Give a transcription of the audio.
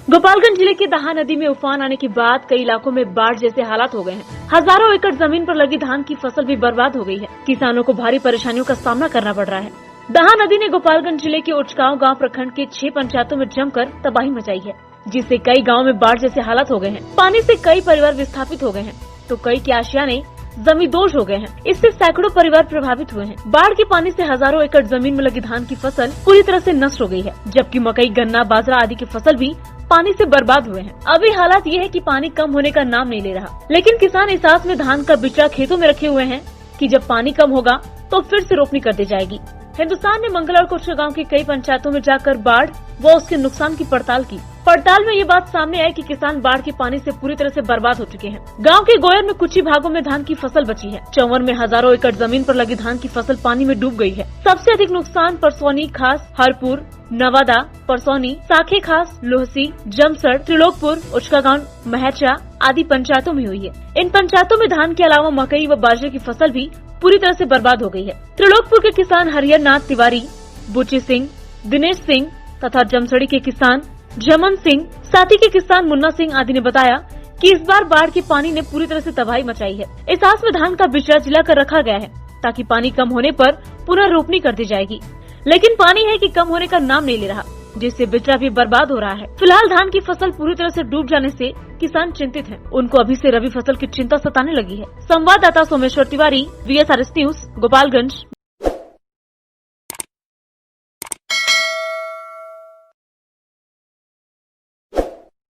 गोपालगंज जिले की दाहा नदी में उफान आने के बाद कई इलाकों में बाढ़ जैसे हालात हो गए हैं। हजारों एकड़ जमीन पर लगी धान की फसल भी बर्बाद हो गई है। किसानों को भारी परेशानियों का सामना करना पड़ रहा है। दाहा नदी ने गोपालगंज जिले के उचकांव गांव प्रखंड के 6 पंचायतों में जमकर तबाही मचाई है, जिससे कई गाँव में बाढ़ जैसे हालात हो गए हैं। पानी से कई परिवार विस्थापित हो गए हैं, तो कई के आशियाने जमींदोज हो गए हैं। इससे सैकड़ों परिवार प्रभावित हुए हैं। बाढ़ के पानी से हजारों एकड़ जमीन में लगी धान की फसल पूरी तरह से नष्ट हो गई है, जबकि मकई, गन्ना, बाजरा आदि की फसल भी पानी से बर्बाद हुए हैं। अभी हालात ये है कि पानी कम होने का नाम नहीं ले रहा, लेकिन किसान इस आस में धान का बिचड़ा खेतों में रखे हुए हैं कि जब पानी कम होगा तो फिर से रोपनी कर दी जाएगी। हिंदुस्तान ने मंगलवार को गांव की कई पंचायतों में जाकर बाढ़ व उसके नुकसान की पड़ताल की। पड़ताल में ये बात सामने आई कि किसान बाढ़ के पानी से पूरी तरह से बर्बाद हो चुके हैं। गांव के गोयर में कुछ ही भागों में धान की फसल बची है। चौवर में हजारों एकड़ जमीन पर लगी धान की फसल पानी में डूब गई है। सबसे अधिक नुकसान परसौनी खास, हरपुर, नवादा, परसौनी, साखे खास, लोहसी, जमसड़, त्रिलोकपुर, उचकागांव, महचा आदि पंचायतों में हुई है। इन पंचायतों में धान के अलावा मकई व बाजरे की फसल भी पूरी तरह से बर्बाद हो गई है। त्रिलोकपुर के किसान हरिहर नाथ तिवारी, बुची सिंह, दिनेश सिंह तथा जमसड़ी के किसान जमन सिंह, साथी के किसान मुन्ना सिंह आदि ने बताया कि इस बार बाढ़ के पानी ने पूरी तरह से तबाही मचाई है। इस आस में धान का बिचड़ा जिला कर रखा गया है ताकि पानी कम होने पर पुनः रोपनी कर दी जाएगी, लेकिन पानी है कि कम होने का नाम नहीं ले रहा, जिससे बिचड़ा भी बर्बाद हो रहा है। फिलहाल धान की फसल पूरी तरह से डूब जाने से किसान चिंतित हैं। उनको अभी से रबी फसल की चिंता सताने लगी है। संवाददाता सोमेश्वर तिवारी, VSRS न्यूज, गोपालगंज।